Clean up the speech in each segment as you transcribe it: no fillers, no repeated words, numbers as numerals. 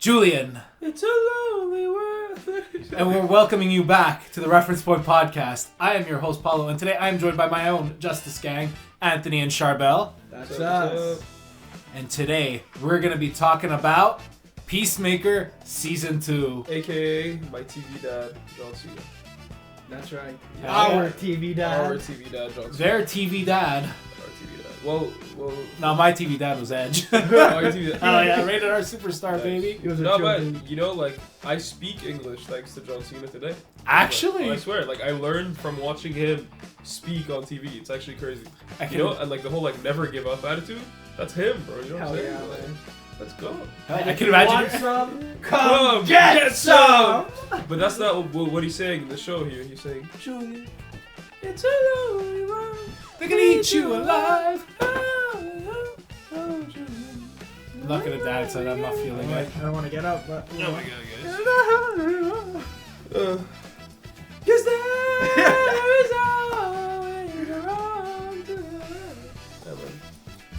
Julian. It's a lonely world. And we're welcoming you back to the Reference Point Podcast. I am your host, Paolo, and today I am joined by my own Justice Gang, Anthony and Chrbl. That's us. And today, we're going to be talking about Peacemaker Season 2. AKA my TV dad, John Cena. That's right. Yeah. Our TV dad. Our TV dad, John Cena. Their TV dad. Our TV dad. Well. No, my TV dad was Edge. My TV dad. Oh yeah, rated R superstar, baby. It was a No, joke, but baby. you know, like, I speak English thanks to John Cena today. Actually? I swear, like, I learned from watching him speak on TV. It's actually crazy. You know, and like the whole like never give up attitude. That's him, bro. You know what I'm Hell saying? yeah, Like, man. let's go. I can imagine. Want some? Come get some! But that's not what he's saying in the show here. He's saying, Julian, it's a lonely world. They're gonna eat you alive. I'm not gonna die, so I'm not feeling it. I don't want to get up, but... Oh my god, guys. Cause there is always a road to the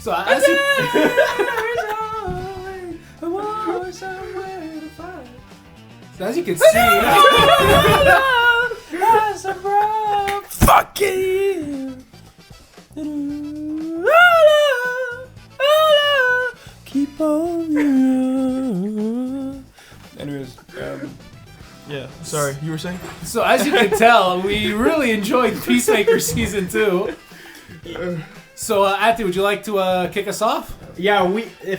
So as you... So as you can see... Fuck you! Keep on. Anyways, yeah. Sorry, you were saying? So as you can tell, we really enjoyed Peacemaker Season 2. So Anthony, would you like to kick us off? Yeah,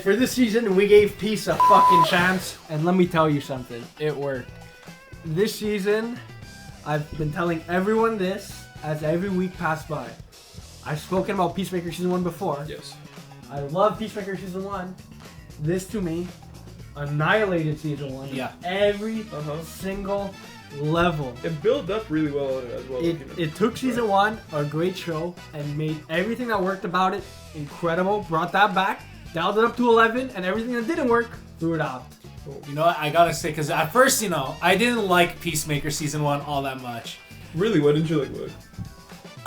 for this season, we gave Peace a fucking chance. And let me tell you something. It worked. This season, I've been telling everyone this as every week passed by. I've spoken about Peacemaker Season 1 before. Yes. I love Peacemaker Season 1. This, to me, annihilated Season 1. Yeah. Every single level. It built up really well on it as well. It took Season 1, a great show, and made everything that worked about it incredible. Brought that back, dialed it up to 11, and everything that didn't work, threw it out. You know what, I gotta say, because at first, I didn't like Peacemaker Season 1 all that much. Really? Why didn't you like what?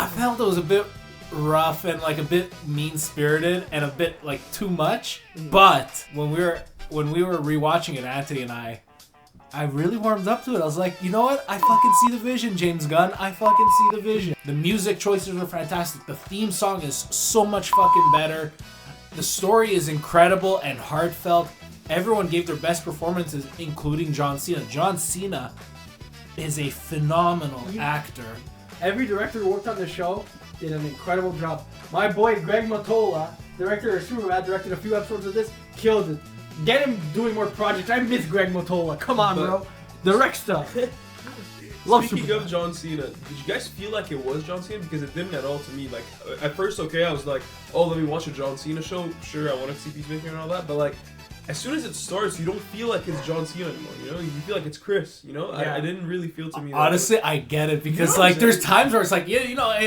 I felt it was a bit rough and like a bit mean-spirited and a bit like too much. But when we were rewatching it, Anthony and I really warmed up to it. I was like, you know what? I fucking see the vision, James Gunn. I fucking see the vision. The music choices were fantastic. The theme song is so much fucking better. The story is incredible and heartfelt. Everyone gave their best performances, including John Cena. John Cena is a phenomenal actor. Every director who worked on the show did an incredible job. My boy Greg Mottola, director of Superbad, directed a few episodes of this, killed it. Get him doing more projects. I miss Greg Mottola. Come on, bro. Direct stuff. Love Speaking Superbad. of John Cena, did you guys feel like it was John Cena? Because it didn't at all to me. Like, at first, okay, I was like, oh, let me watch a John Cena show. Sure, I want to see Peacemaker and all that. But, like, as soon as it starts, you don't feel like it's John Cena anymore, you know? You feel like it's Chris, you know? Yeah. I didn't really feel to me that Honestly, I get it because, You know what like, I'm there's saying? times where it's like, yeah,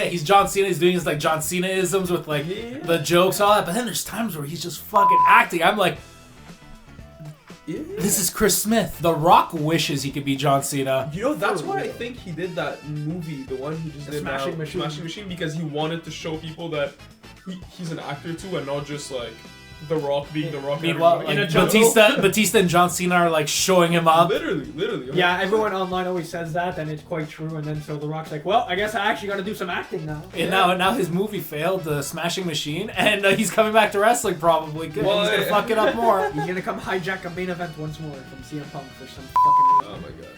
he's John Cena, he's doing his, like, John Cena-isms with, like, the jokes, all that, but then there's times where he's just fucking acting. I'm like, this is Chris Smith. The Rock wishes he could be John Cena. You know, that's why I think he did that movie, the one he just The did Smashing now, Machine. Smashing Machine, because he wanted to show people that he's an actor too, and not just like The Rock being The Rock. and Meanwhile, everybody. like, Batista and John Cena are, like, showing him up. Literally. Yeah, everyone online always says that, and it's quite true. And then so The Rock's like, well, I guess I actually got to do some acting now. And now his movie failed, The Smashing Machine, and he's coming back to wrestling probably. Good. Well, He's going to fuck it up more. He's gonna come hijack a main event once more from CM Punk for some fucking Oh reason. my god.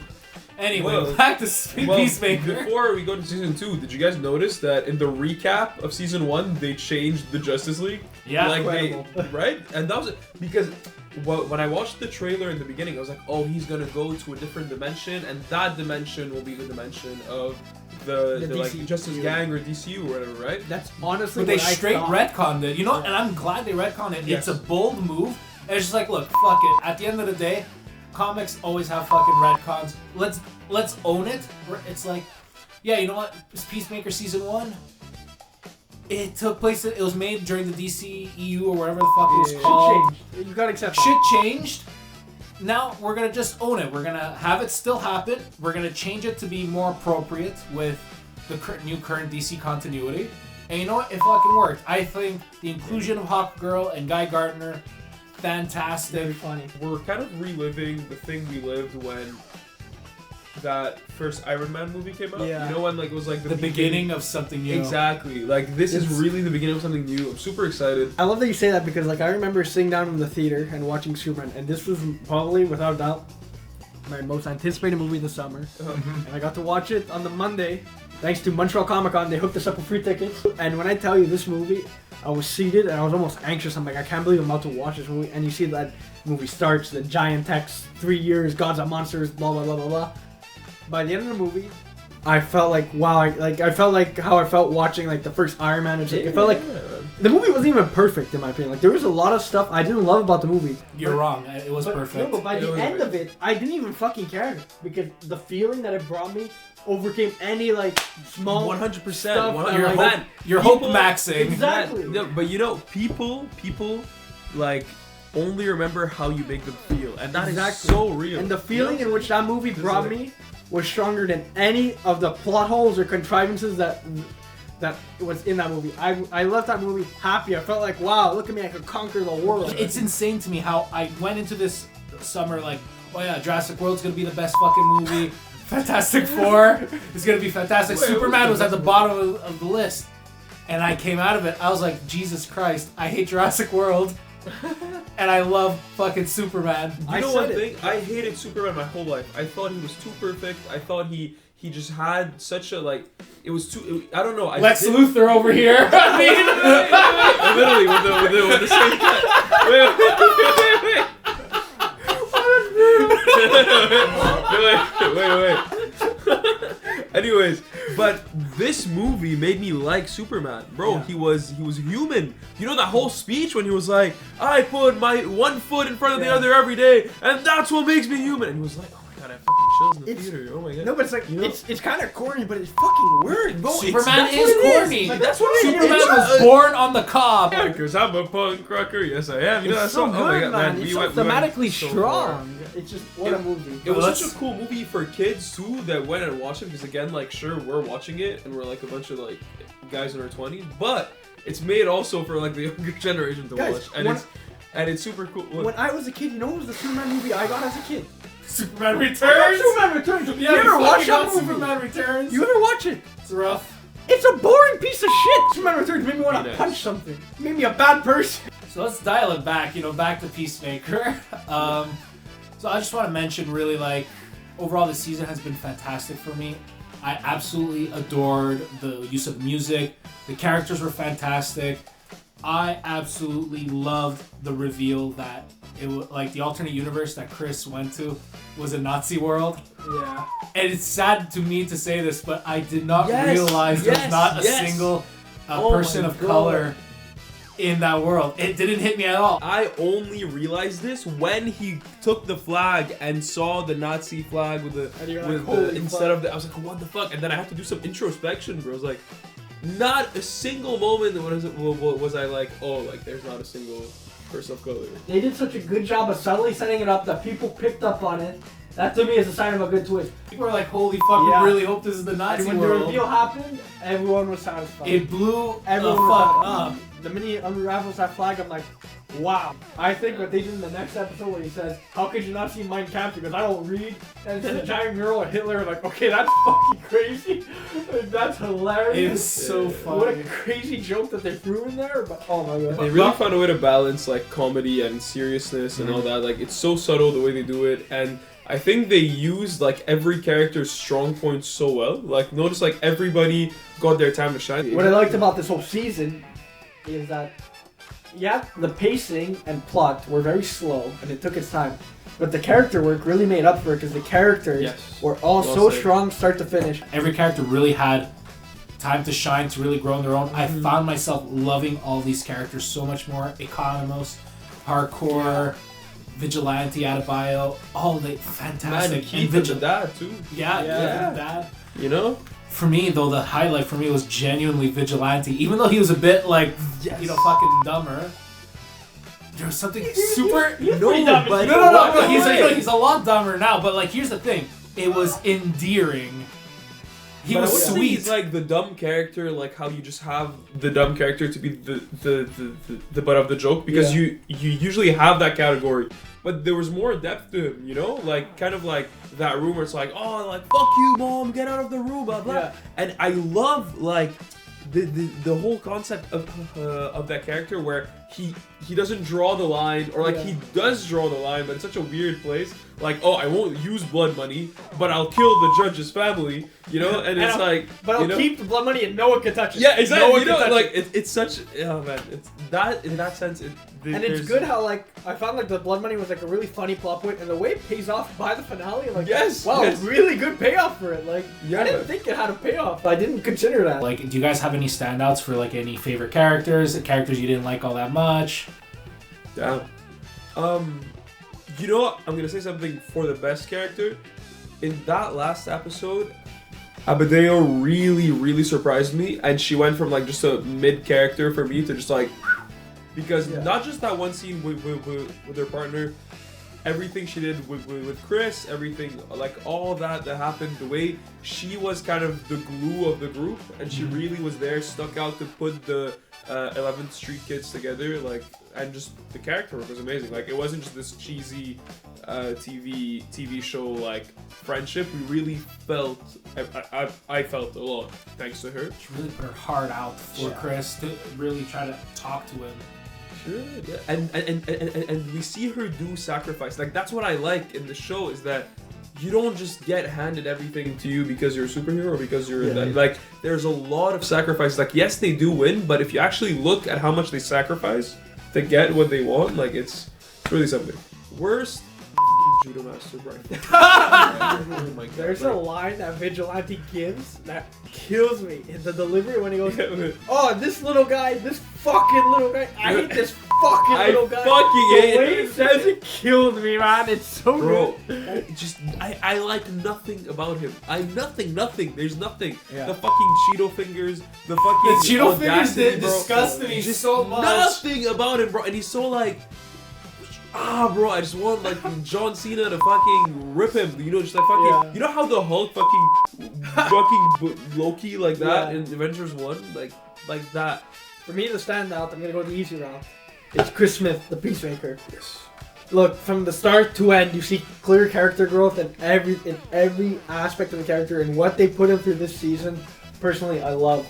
Anyway, Well, back to Peacemaker. Before we go to season 2, did you guys notice that in the recap of season 1 they changed the Justice League? Yeah. like Incredible. right? And that was because when I watched the trailer in the beginning, I was like, oh, he's gonna go to a different dimension, and that dimension will be the dimension of the like DCU. Justice Gang or DCU or whatever, right? That's honestly But they what I straight thought. retconned it, and I'm glad they retconned it. Yes. It's a bold move. And it's just like, look, fuck it. At the end of the day, comics always have fucking retcons. Let's own it. It's like, yeah, you know what? It's Peacemaker Season 1. It took place. It was made during the DCEU or whatever the fuck it was Shit called. changed. You gotta accept Shit changed. Now we're gonna just own it. We're gonna have it still happen. We're gonna change it to be more appropriate with the new current DC continuity. And you know what? It fucking worked. I think the inclusion of Hawkgirl and Guy Gardner fantastic. Very funny. We're kind of reliving the thing we lived when that first Iron Man movie came out. Yeah. You know when like it was like The beginning of something new. Exactly. Like this is really the beginning of something new. I'm super excited. I love that you say that because like I remember sitting down in the theater and watching Superman, and this was probably without a doubt my most anticipated movie of the summer. And I got to watch it on the Monday. Thanks to Montreal Comic Con, they hooked us up with free tickets. And when I tell you this movie, I was seated and I was almost anxious. I'm like, I can't believe I'm about to watch this movie. And you see that movie starts, the giant text, 3 years, gods and monsters, blah blah blah blah blah. By the end of the movie, I felt like wow, I felt like how I felt watching like the first Iron Man. It felt like the movie wasn't even perfect in my opinion. Like there was a lot of stuff I didn't love about the movie. You're wrong. It was perfect. No, but by the end of it, I didn't even fucking care because the feeling that it brought me overcame any like small 100%. stuff. You're hope maxing. Exactly. No, but you know, people like only remember how you make them feel, and that is so real. And the feeling in which that movie brought me was stronger than any of the plot holes or contrivances that was in that movie. I left that movie happy. I felt like, wow, look at me, I could conquer the world. It's insane to me how I went into this summer like, oh yeah, Jurassic World's gonna be the best fucking movie. Fantastic Four is gonna be fantastic. Superman was at the bottom of the list. And I came out of it, I was like, Jesus Christ, I hate Jurassic World. And I love fucking Superman. You know one thing? I hated Superman my whole life. I thought he was too perfect. I thought he just had such a like. It was too. I don't know. Lex Luthor over here. I mean, literally with the same cut. Wait. Anyways, but this movie made me like Superman, bro. Yeah. He was human. You know that whole speech when he was like, "I put my one foot in front of the other every day, and that's what makes me human." And he was like, "Oh my god, I fucking chills in the theater." Oh my god. No, but it's like it's kind of corny, but it's fucking weird, bro. Superman is corny. Like, that's what Superman was born on the cob. Because I'm a punk rocker. Yes, I am. You know it's that's so good, oh my god, man. It's so thematically strong. It's just what a movie. It was such a cool movie for kids too that went and watched it because again, like sure we're watching it and we're like a bunch of like guys in our 20s, but it's made also for like the younger generation to watch, and it's super cool. When I was a kid, you know what was the Superman movie I got as a kid? Superman Returns. Superman Returns. Yeah, you ever watch that movie? Superman Returns. You ever watch it? It's rough. It's a boring piece of shit. Superman Returns made me want to punch something. Made me a bad person. So let's dial it back. Back to Peacemaker. So I just want to mention really like overall the season has been fantastic for me. I absolutely adored the use of music. The characters were fantastic. I absolutely loved the reveal that it was like the alternate universe that Chris went to was a Nazi world. Yeah. And it's sad to me to say this, but I did not realize there was not a single person of color in that world. It didn't hit me at all. I only realized this when he took the flag and saw the Nazi flag with the instead of the. I was like, what the fuck? And then I had to do some introspection, bro. I was like, not a single moment was I like, oh, like there's not a single person of color. They did such a good job of subtly setting it up that people picked up on it. That to me is a sign of a good twist. People were like, holy fuck, we really hope this is the Nazi world. And when the reveal happened, everyone was satisfied. It blew everyone the fuck up. The minute he unravels that flag, I'm like, wow. I think what they did in the next episode where he says, how could you not see Mein Kampf? Because I don't read. And it's a giant mural of Hitler. Like, okay, that's fucking crazy. That's hilarious. It's so funny. What a crazy joke that they threw in there. But oh my god. They really found a way to balance like comedy and seriousness and all that. Like it's so subtle the way they do it, and I think they used like every character's strong points so well. Like notice like everybody got their time to shine. What I liked about this whole season is that the pacing and plot were very slow and it took its time, but the character work really made up for it because the characters were all so strong start to finish. Every character really had time to shine, to really grow on their own. I found myself loving all these characters so much more. Economos, Hardcore, Vigilante, Adebayo, all the fantastic. Man, Keith and the dad too. Yeah, the dad. You know? For me, though, the highlight for me was genuinely Vigilante. Even though he was a bit, like, fucking dumber. There was something super... No, he's a lot dumber now. But, like, here's the thing. It was endearing He But was I wouldn't say sweet. he's like the dumb character, like how you just have the dumb character to be the butt of the joke, because you usually have that category. But there was more depth to him, you know, like kind of like that room where it's like, oh, like fuck you, mom, get out of the room, blah blah. And I love like the whole concept of that character where he doesn't draw the line, or like he does draw the line, but it's such a weird place. Like, oh, I won't use blood money, but I'll kill the judge's family, you know? And it's like, but I'll keep the blood money and no one can touch it. Yeah, exactly. No one you know, can touch like it. it's such, oh man, it's that in that sense. And it's good how like I found like the blood money was like a really funny plot point, and the way it pays off by the finale, like wow, really good payoff for it. Like I didn't think it had a payoff. I didn't consider that. Like, do you guys have any standouts for like any favorite characters you didn't like all that much? Yeah. You know what? I'm gonna say something for the best character. In that last episode, Abedeo really surprised me, and she went from like just a mid character for me to just like, because not just that one scene with her partner, everything she did with Chris, everything like all that happened, the way she was kind of the glue of the group, and she really was there, stuck out to put the 11th Street kids together, like, and just the character work was amazing. Like, it wasn't just this cheesy TV show like friendship. We really felt, I felt a lot thanks to her. She really put her heart out for Chris to really try to talk to him. Sure, yeah. And we see her do sacrifice. Like, that's what I like in the show, is that you don't just get handed everything to you because you're a superhero or because you're like, there's a lot of sacrifice. Like, yes, they do win, but if you actually look at how much they sacrifice to get what they want, like, it's really something. Worst Judo Master Brian. Oh my God, there's a line that Vigilante gives that kills me in the delivery when he goes, oh, this little guy, this fucking little guy, I hate this fucking little guy. Fucking hate the way he says it killed me, man. It's so good. I like nothing about him. Nothing. There's nothing. Yeah. The fucking Cheeto fingers, the Cheeto fingers did disgusted me so much. Nothing about him, bro. And he's so like, bro, I just want like John Cena to fucking rip him. You know, just like fucking. You know how the Hulk fucking Loki like that in Avengers 1, like that. For me, the standout, I'm gonna go the easy route. It's Chris Smith, the Peacemaker. Yes. Look, from the start to end, you see clear character growth in every aspect of the character, and what they put him through this season. Personally, I love.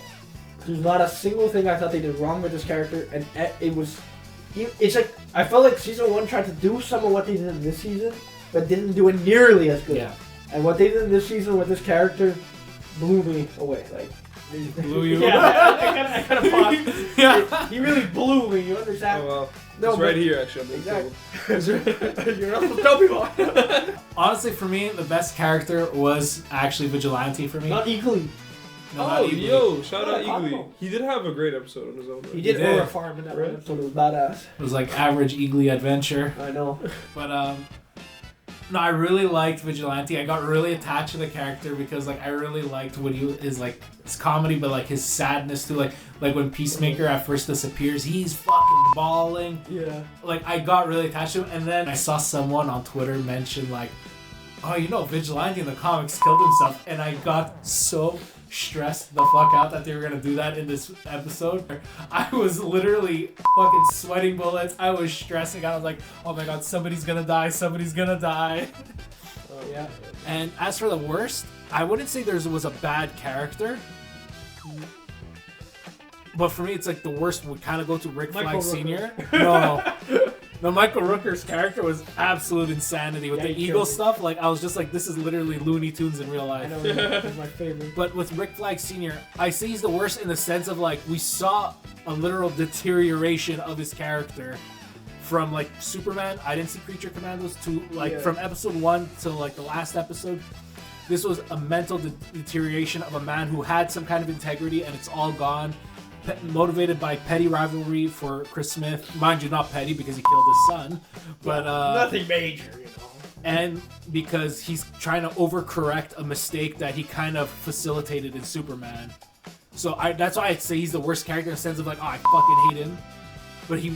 There's not a single thing I thought they did wrong with this character, and it was. It's like I felt like season 1 tried to do some of what they did in this season, but didn't do it nearly as good. Yeah. And what they did in this season with this character blew me away. Like. Blew you? Yeah, I kind of paused. Yeah. He really blew me, you understand? Oh, well. No, it's right here, actually. Exactly. You're not supposed to tell people. Honestly, for me, the best character was actually Vigilante for me. Not Eagly. No, not Eagly. Shout out Eagly. He did have a great episode on his own. He did Aura Farm in that one episode. It was badass. It was like average Eagly adventure. I know. But, no, I really liked Vigilante. I got really attached to the character because, like, I really liked what his comedy, but, like, his sadness too. Like when Peacemaker at first disappears, he's fucking bawling. Yeah. Like, I got really attached to him, and then I saw someone on Twitter mention, like, oh, you know, Vigilante in the comics killed himself, and I got so stressed the fuck out that they were gonna do that in this episode. I was literally fucking sweating bullets. I was stressing out. I was like, oh my God, somebody's gonna die. Oh yeah. And as for the worst, I wouldn't say there was a bad character, but for me, it's like the worst would kind of go to Rick Flag Sr. No, Michael Rooker's character was absolute insanity with the Eagle stuff. Like, I was just like, this is literally Looney Tunes in real life. I know, he's my favorite. But with Rick Flag Sr., I say he's the worst in the sense of, like, we saw a literal deterioration of his character from, like, Superman, I didn't see Creature Commandos, to, like, from episode 1 to, like, the last episode. This was a mental deterioration of a man who had some kind of integrity, and it's all gone. Motivated by petty rivalry for Chris Smith. Mind you, not petty because he killed his son, but nothing major, you know. And because he's trying to overcorrect a mistake that he kind of facilitated in Superman. So that's why I'd say he's the worst character in the sense of like, oh, I fucking hate him.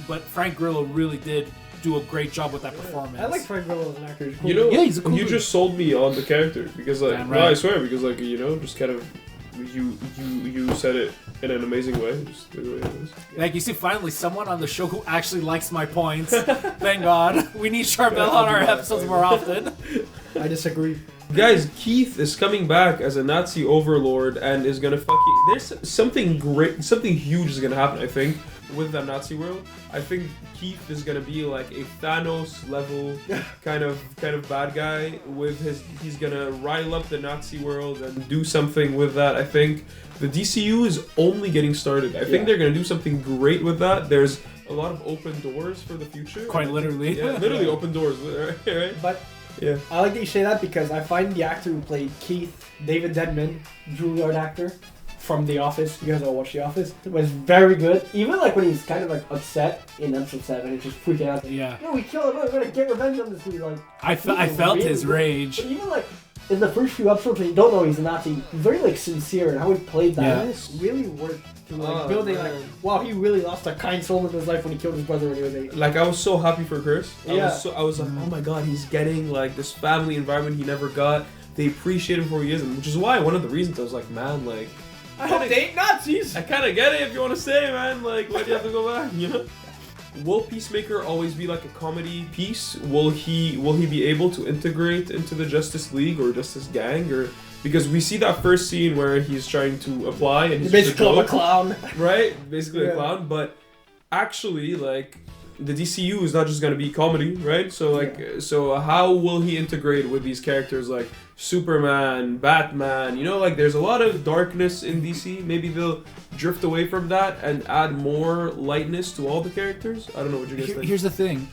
But Frank Grillo really did do a great job with that performance. I like Frank Grillo as an actor. You know, he's a cool you dude. just sold me on the character because, like, Damn no, right. I swear, because, like, you know, just kind of you said it in an amazing way. Just the way it is. Like, you see, finally, someone on the show who actually likes my points. Thank God. We need Chrbl on our episodes more often. I disagree. Guys, Keith is coming back as a Nazi overlord and is gonna fucking. There's something great, something huge is gonna happen. I think with that Nazi world. I think Keith is gonna be like a Thanos level kind of bad guy with his. He's gonna rile up the Nazi world and do something with that. I think the DCU is only getting started. I think they're gonna do something great with that. There's a lot of open doors for the future. Quite literally. Yeah, literally open doors, right? But yeah, I like that you say that because I find the actor who played Keith, David Denman, Juilliard actor from The Office. You guys all watch The Office. It was very good. Even like when he's kind of like upset in episode 7, he's just freaking out. Yeah. No, we killed him. We're gonna get revenge on this dude. Like I felt really his good. rage. But even like in the first few episodes, when you don't know he's a Nazi, he's very like sincere and how he played that. Yeah. It really worked. To like building like, wow, he really lost a kind soul in his life when he killed his brother when he was 8. like I was so happy for Chris. Yeah. I was like, oh my god, he's getting like this family environment he never got. They appreciate him for who he is, and which is why one of the reasons I was like, man, like I hope they ain't Nazis. I kind of get it if you want to say, man. Like, why do you have to go back? You know? Will Peacemaker always be like a comedy piece? Will he be able to integrate into the Justice League or Justice Gang or? Because we see that first scene where he's trying to apply and he's basically just a clown. right? Basically a clown, but actually, like, the DCU is not just gonna be comedy, right? So, like, so how will he integrate with these characters like Superman, Batman? You know, like, there's a lot of darkness in DC. Maybe they'll drift away from that and add more lightness to all the characters. I don't know what you guys think. Here's the thing.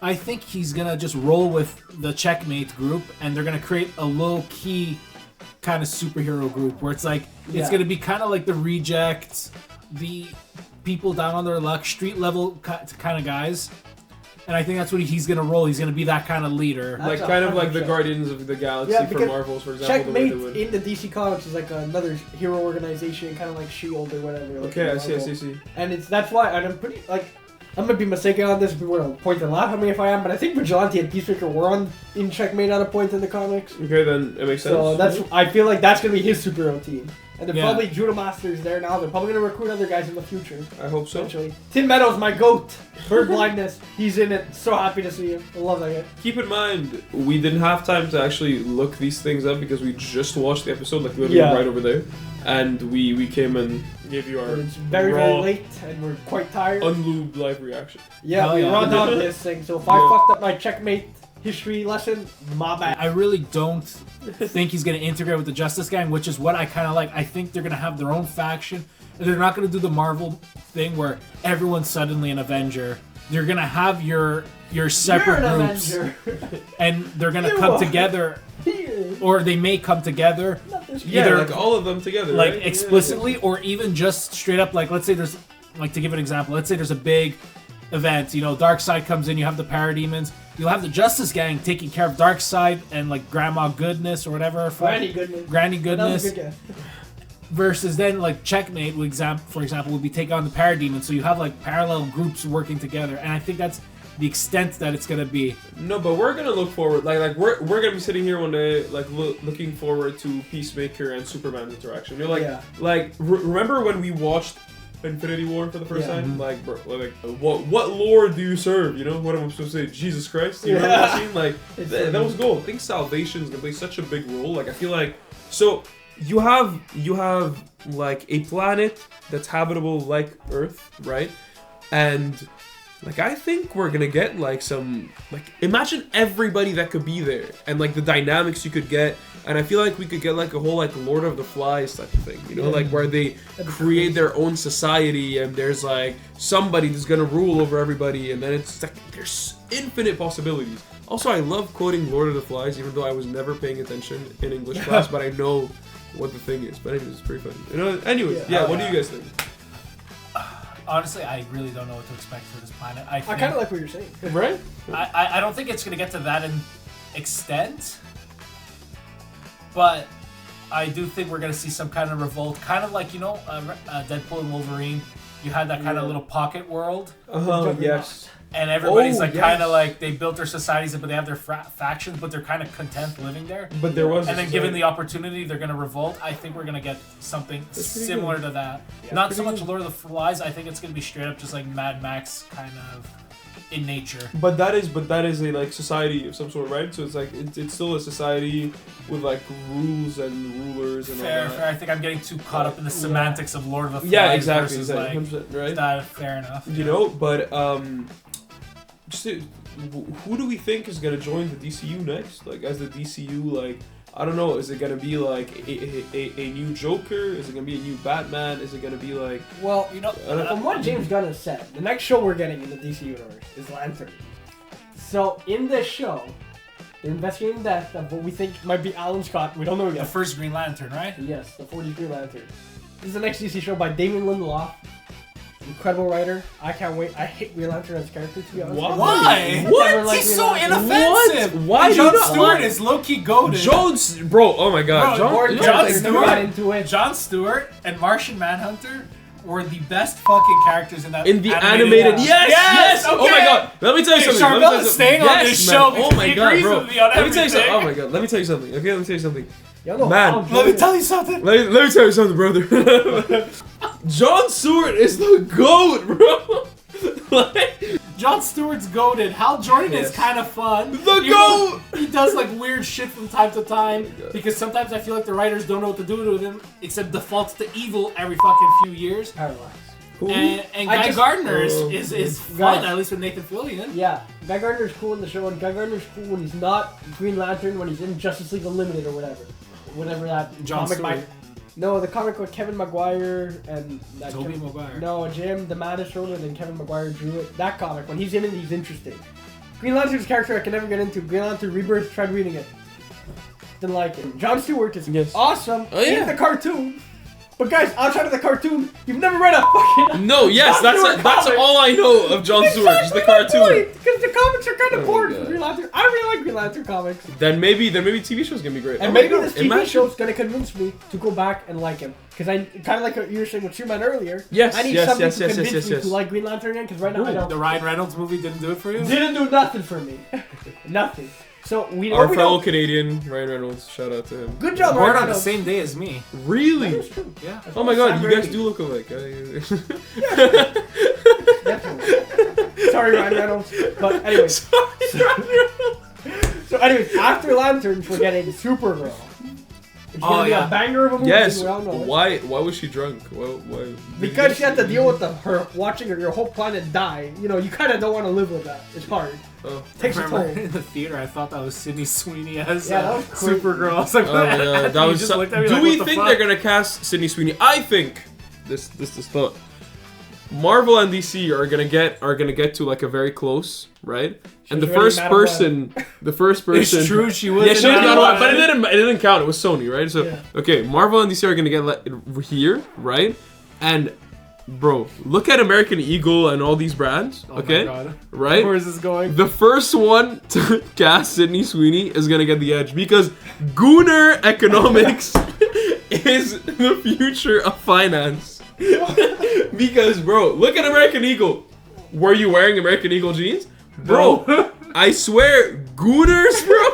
I think he's gonna just roll with the Checkmate group, and they're gonna create a low-key kind of superhero group where it's like it's gonna be kind of like the Rejects, the people down on their luck, street level kind of guys. And I think that's what he's gonna roll. He's gonna be that kind of leader, like kind of like the Guardians of the Galaxy for Marvels, for example. Checkmate in the DC Comics is like another hero organization, kind of like Shield or whatever. Like okay, I see. And that's why, and I'm pretty like. I'm gonna be mistaken on this. People will point and laugh at me if I am, but I think Vigilante and Peacemaker were in Checkmate at a point in the comics. Okay, then it makes sense. So that's I feel like that's gonna be his superhero team, and they're probably Judo Masters there now. They're probably gonna recruit other guys in the future. I hope so. Eventually. Tim Meadows, my goat. Bird blindness. He's in it. So happy to see him. I love that guy. Keep in mind, we didn't have time to actually look these things up because we just watched the episode, like literally right over there, and we came and gave you our it's very very late, and we're quite tired. Unlubed live reaction. Yeah, we run down this thing. So if I fucked up my Checkmate history lesson, my bad. I really don't think he's going to integrate with the Justice Gang, which is what I kind of like. I think they're going to have their own faction. And they're not going to do the Marvel thing where everyone's suddenly an Avenger. They're going to have your separate groups. And they're going to come together. Or they may come together. Yeah, either, like all of them together. Like right? explicitly or even just straight up. Like, let's say there's, like to give an example, let's say there's a big event. You know, Darkseid comes in, you have the Parademons. You'll have the Justice Gang taking care of Darkseid and like Grandma Goodness or whatever. Granny Goodness. Versus then like Checkmate, for example, would be taking on the Parademons. So you have like parallel groups working together, and I think that's the extent that it's gonna be. No, but we're gonna look forward. Like we're gonna be sitting here one day, like looking forward to Peacemaker and Superman's interaction. You know, like remember when we watched Infinity War for the first time? Like, bro, like what Lord do you serve? You know, what am I supposed to say? Jesus Christ? Do you remember that scene? Like that was gold. I think salvation is gonna play such a big role. Like I feel like so. You have like a planet that's habitable like Earth, right? And like I think we're gonna get like some like imagine everybody that could be there and like the dynamics you could get, and I feel like we could get like a whole like Lord of the Flies type of thing, you know, like where they create their own society and there's like somebody that's gonna rule over everybody, and then it's like there's infinite possibilities. Also, I love quoting Lord of the Flies, even though I was never paying attention in English class, but I know what the thing is. But anyways, it's pretty funny. You know. Anyways, what do you guys think? Honestly, I really don't know what to expect for this planet. I kind of like what you're saying, right? I don't think it's gonna get to that extent, but I do think we're gonna see some kind of revolt, kind of like Deadpool and Wolverine. you had that kind of little pocket world. Yes. And everybody's yes. kind of like, they built their societies, but they have their factions, but they're kind of content living there. But there was. And then given the opportunity, they're going to revolt. I think we're going to get something similar to that. Yeah, Not so much Lord of the Flies. I think it's going to be straight up just like Mad Max kind of in nature. But that is a like society of some sort, right? So it's like it's still a society with like rules and rulers and all that. Fair. I think I'm getting too caught up in the semantics of Lord of the Flies. Yeah, exactly. Versus, Exactly. like, 100%, right? that, fair enough. You know, but who do we think is gonna join the DCU next? Like as the DCU, like I don't know. Is it gonna be like a new Joker? Is it gonna be a new Batman? Is it gonna be like? Well, you know, from what James Gunn has said, the next show we're getting in the DC universe is Lantern. So in this show, they're investigating the death of what we think might be Alan Scott. We don't know yet. The first Green Lantern, right? Yes, the 40th Green Lantern. This is the next DC show by Damon Lindelof. Incredible writer. I can't wait. I hate Green Lantern as a character, to be honest. Why? Never What? liked He's Green so Lantern. inoffensive. Why And do you Jon not Stewart like- is low-key goated. Jones, bro. Oh my God, Bro, Jon Jon Stewart Stewart got into it. Jon Stewart and Martian Manhunter were the best fucking characters in that In the animated, yes. Okay. Oh my God, let me tell you Hey, something. Chrbl Let me tell you is something. staying on this man. show Oh because my he God, agrees bro. with me on Let me tell you something. everything. Oh my God, let me tell you something. Okay, let me tell you something. Y'all know Man, how Let me Jordan- tell you something. Let me tell you something, brother. Jon Stewart is the GOAT, bro. Like, Jon Stewart's goated. Hal Jordan Yes. is kind of fun. The Even GOAT! though He does like weird shit from time to time because sometimes I feel like the writers don't know what to do with him except defaults to evil every fucking few years. Parallax. And I Guy just- Gardner is fun, Guys. at least with Nathan Fillion. Yeah, Guy Gardner's cool in the show, and Guy Gardner's cool when he's not Green Lantern, when he's in Justice League Unlimited or whatever. Whatever that Jon comic Stewart. No, the comic with Kevin Maguire and that Tobey Maguire. No, Jim the Mattis wrote it, and Kevin Maguire drew it. That comic, when he's in it, he's interesting. Green Lantern's a character I can never get into. Green Lantern Rebirth, tried reading it. Didn't like it. Jon Stewart is Yes. awesome Oh, yeah. in the cartoon. But guys, outside of the cartoon, you've never read a fucking no, yes, Jon Stewart that's comic. all I know of Jon Stewart, just the cartoon. Because the comics are kind Oh of my boring God. for Green Lantern. I really like Green Lantern comics. Then maybe TV show's gonna be great. And Oh my maybe God, this TV imagine- show's gonna convince me to go back and like him. Because I kind of like what you were saying with Superman earlier. Yes, I need yes, something yes, to yes, convince yes, me yes. to like Green Lantern again. Because right now I don't. The Ryan Reynolds movie didn't do it for you? Didn't do nothing for me. Nothing. So we Our we fellow don't. Canadian, Ryan Reynolds, shout out to him. Good job, Born Ryan on the Reynolds. same day as me. Really? That is true. Yeah. Oh my God, Sam you guys Raimi. do look alike. Definitely. Sorry, Ryan Reynolds. But anyways. So anyways, after Lanterns, we're getting Supergirl. It's gonna be a banger of a movie. Yes. We all know it. Why was she drunk? Why? Because she had to deal with her watching your whole planet die. You know, you kind of don't want to live with that. It's hard. Oh. Takes a Remember toll. in the theater, I thought that was Sydney Sweeney as Yeah, that was crazy. Supergirl. I was like, Oh my God, that You was. just So, looked at me do like, we what the think fuck? they're gonna cast Sydney Sweeney? I think this thought. Marvel and DC are gonna get to like a very close, right? And the was already first Madam person, It's true, she was. Yeah, in she was that not one. one, but it didn't count. It was Sony, right? So Yeah. okay, Marvel and DC are gonna get here, right? And bro, look at American Eagle and all these brands, Oh my okay? God. Right? Where is this going? The first one to cast Sydney Sweeney is gonna get the edge because Gooner economics is the future of finance. Because bro, look at American Eagle. Were you wearing American Eagle jeans? Bro, I swear, Gooners, bro,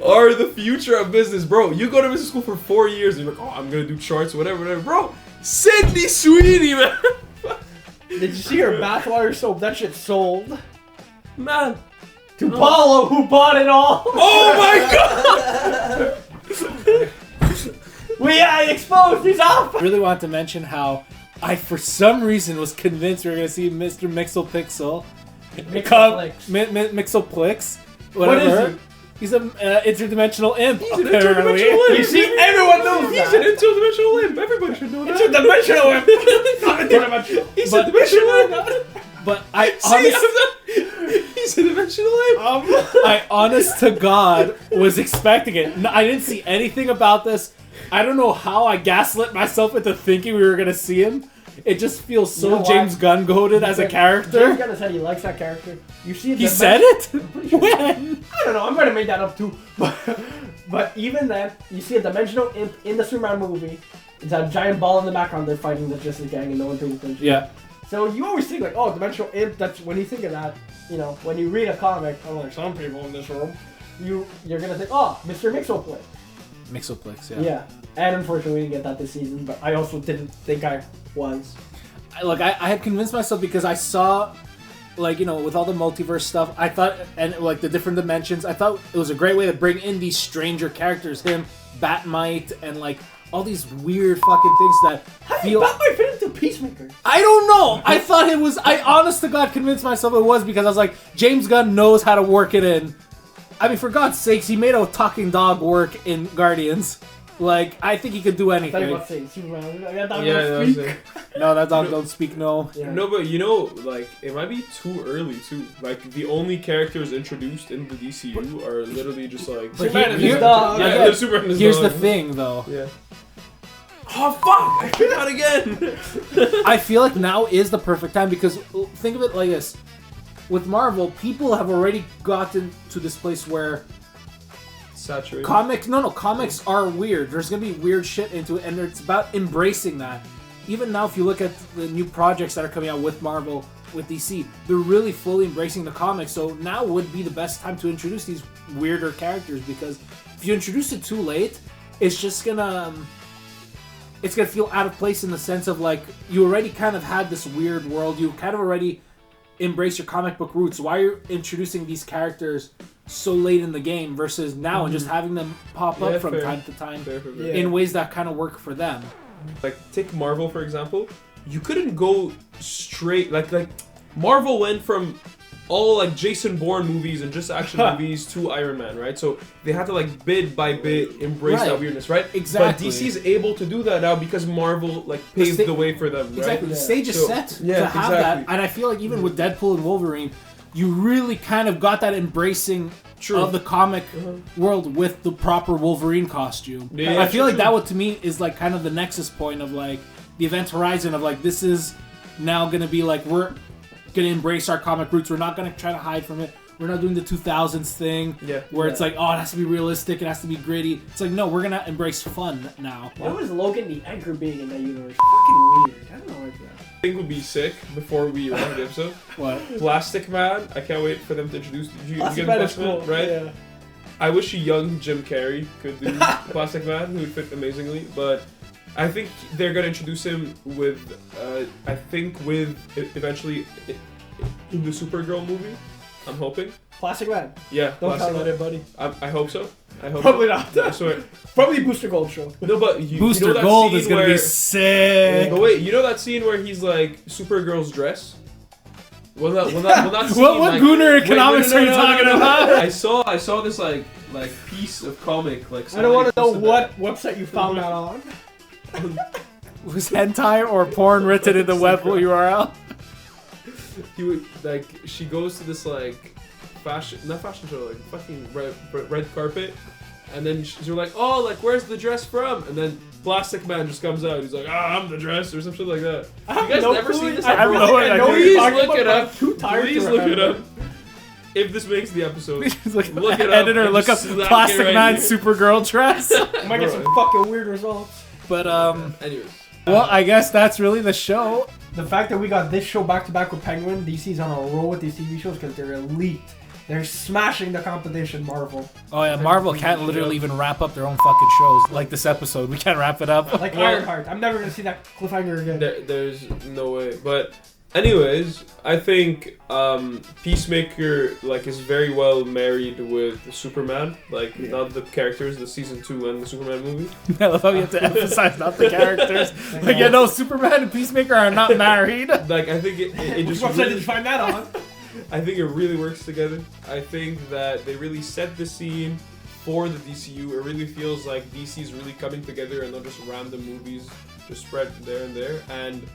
are the future of business, bro. You go to business school for 4 years and you're like, oh, I'm gonna do charts, whatever. Bro, Sydney Sweeney, man. Did you see her bathwater soap? That shit sold. Man. To Paolo, who bought it all. Oh my god! Exposed. He's off. I really want to mention how I, for some reason, was convinced we were going to see Mr. Mixelpixel Mixelplix. Whatever. What is he? He's an interdimensional imp. He's an apparently. interdimensional imp. You see, everyone knows He's that. an interdimensional imp. Everybody should know that. Interdimensional imp. Not interdimensional. He's But- a dimensional imp. But I He's a dimensional imp. I honest to God was expecting it. I didn't see anything about this. I don't know how I gaslit myself into thinking we were gonna see him. It just feels so You know James what? Gunn goated as a James character. Gunn said he likes that character. You see, He said it? pretty sure. When? I don't know. I'm gonna make that up too. But even then, you see a dimensional imp in the Superman movie, It's a giant ball in the background. They're fighting the Justice Gang and no one pays attention. Yeah. So you always think like, oh, dimensional imp. That's when you think of that. You know, when you read a comic, unlike some people in this room, you're gonna think, oh, Mr. Mixoplay. Mixoplex, yeah. Yeah. And unfortunately, we didn't get that this season. But I also didn't think I was. Look, I had convinced myself because I saw, like, you know, with all the multiverse stuff, I thought, and like the different dimensions, I thought it was a great way to bring in these stranger characters, him, Batmite, and like all these weird fucking things that How feel. did Batmite fit into Peacemaker? I don't know. I thought it was. I honest to God convinced myself it was because I was like, James Gunn knows how to work it in. I mean, for God's sakes, he made a talking dog work in Guardians. Like, I think he could do I anything. thought you were about to say Superman. That dog Yeah, don't that's speak. it. No, that dog don't speak. No. Yeah. No, but you know, like, it might be too early, too. Like, the only characters introduced in the DCU are literally just like... But Superman and here- his dog. Yeah, yeah, they're Superman and his Here's dog. the thing, though. Yeah. Oh, fuck! I forgot again! I feel like now is the perfect time because think of it like this. With Marvel, people have already gotten to this place where Saturated. comics are weird. There's gonna be weird shit into it, and it's about embracing that. Even now, if you look at the new projects that are coming out with Marvel, with DC, they're really fully embracing the comics. So now would be the best time to introduce these weirder characters because if you introduce it too late, it's just gonna feel out of place in the sense of like you already kind of had this weird world. You kind of already embrace your comic book roots. Why are you introducing these characters so late in the game versus now and just having them pop up from fair. time to time Fair. Yeah. in ways that kind of work for them? Like, take Marvel, for example. You couldn't go straight... Like Marvel went from all, like, Jason Bourne movies and just action movies to Iron Man, right? So they had to, like, bit by bit embrace Right. that weirdness, right? Exactly. But DC's able to do that now because Marvel, like, paved the way for them, right? Exactly. The Yeah. stage is So- set yeah, to have exactly. that. And I feel like even with Deadpool and Wolverine, you really kind of got that embracing True. of the comic world with the proper Wolverine costume. Yeah, I feel true, like true. that would to me is like kind of the nexus point of like the event horizon of like this is now gonna be like we're gonna embrace our comic roots. We're not gonna try to hide from it. We're not doing the 2000s thing Yeah. where it's Yeah. like, oh, it has to be realistic, it has to be gritty. It's like, no, we're gonna embrace fun now. Why was Logan the anchor being in that universe? Fucking weird. I don't know what that. I think would be sick before we wrap the episode. What? Plastic Man. I can't wait for them to introduce. You Plastic get Man is Plastic Man, cool, right? Yeah. I wish a young Jim Carrey could do Plastic Man. He would fit amazingly, but I think they're gonna introduce him with. I think with eventually in the Supergirl movie. I'm hoping. Plastic Man. Yeah, Don't Plastic count on Man. it, buddy. I hope so. I hope. Probably so. not. I swear. Probably Booster Gold show. No, but you Booster know that Gold scene is gonna where, be sick. But wait, you know that scene where he's like Supergirl's dress? Well, that scene, What like, Gooner wait, economics no, are you no, talking no, no, no. about? I saw this like piece of comic like. I don't want to know somebody what website you found that on. posted that. Was hentai or porn written in the web URL? He would like she goes to this like not fashion show, like fucking red carpet, and then she's like, oh, like where's the dress from? And then Plastic Man just comes out. He's like, I'm the dress or some shit like that. I have You guys no never clue. seen this? I have bro? no idea. I know what Please you're talking look about, it but up. I'm too tired Please to look it remember. up. If this makes the episode, Look Look it up. editor, I'm look up slapping Plastic right Man here. Supergirl dress. I might get some fucking weird results. But anyways. well, I guess that's really the show. The fact that we got this show back to back with Penguin, DC's on a roll with these TV shows because they're elite. They're smashing the competition, Marvel. Oh yeah, Marvel can't literally even wrap up their own fucking shows like this episode. We can't wrap it up. Like Well- Ironheart. I'm never gonna see that cliffhanger again. There's no way. But anyways, I think Peacemaker like is very well married with Superman. Like not the characters, the season 2 and the Superman movie. I love how you have to emphasize not the characters. Like, yeah, no, Superman and Peacemaker are not married. Like I think it Which just website did really, you find that on? I think it really works together. I think that they really set the scene for the DCU. It really feels like DC is really coming together and not just random movies just spread there and there. And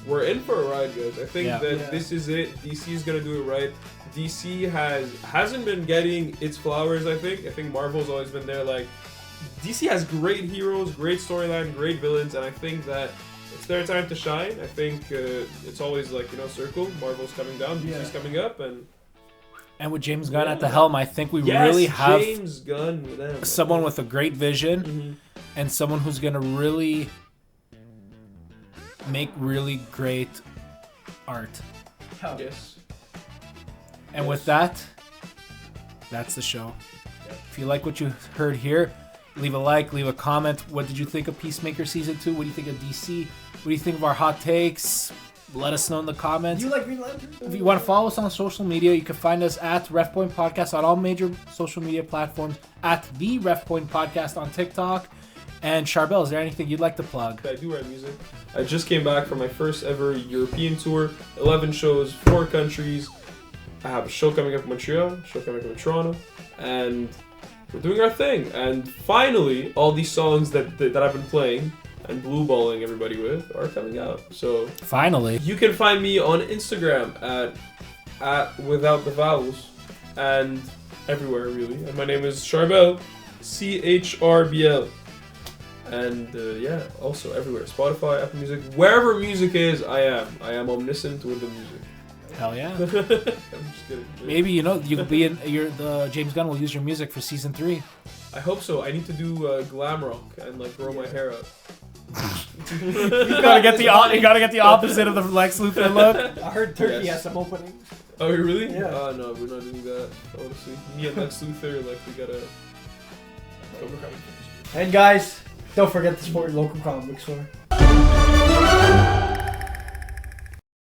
we're in for a ride, guys. I think Yeah. that Yeah. this is it. DC is gonna do it right. DC hasn't been getting its flowers. I think Marvel's always been there. Like DC has great heroes, great storyline, great villains, and I think that it's their time to shine. I think it's always like circle. Marvel's coming down, DC's coming up, And with James Gunn at the helm, I think we yes, really have James Gunn with them. someone with a great vision Mhm. and someone who's gonna really make really great art. Hell. Yes. And with that, that's the show. If you like what you heard here, leave a like, leave a comment. What did you think of Peacemaker Season 2? What do you think of DC? What do you think of our hot takes? Let us know in the comments. Do you like Green Lantern? If you want to follow us on social media, you can find us at Ref Point Podcast on all major social media platforms, at the Ref Point Podcast on TikTok. And Chrbl, is there anything you'd like to plug? I do write music. I just came back from my first ever European tour. 11 shows, 4 countries. I have a show coming up in Montreal, a show coming up in Toronto, and we're doing our thing. And finally, all these songs that I've been playing and blue balling everybody with are coming out. So Finally. you can find me on Instagram at without the vowels and everywhere really. And my name is Chrbl, CHRBL. And yeah, also everywhere. Spotify, Apple Music, wherever music is, I am omniscient with the music. Hell yeah. I'm just kidding. Maybe, you could be in the James Gunn will use your music for season 3. I hope so. I need to do glam rock and like grow my hair out. You gotta get the opposite of the Lex Luthor look. I heard Turkey Yes. has some openings. Oh, really? Yeah. No, we're not doing that. Honestly, me and Lex Luthor, like we gotta overcome it. And guys, don't forget to support your local comic book store.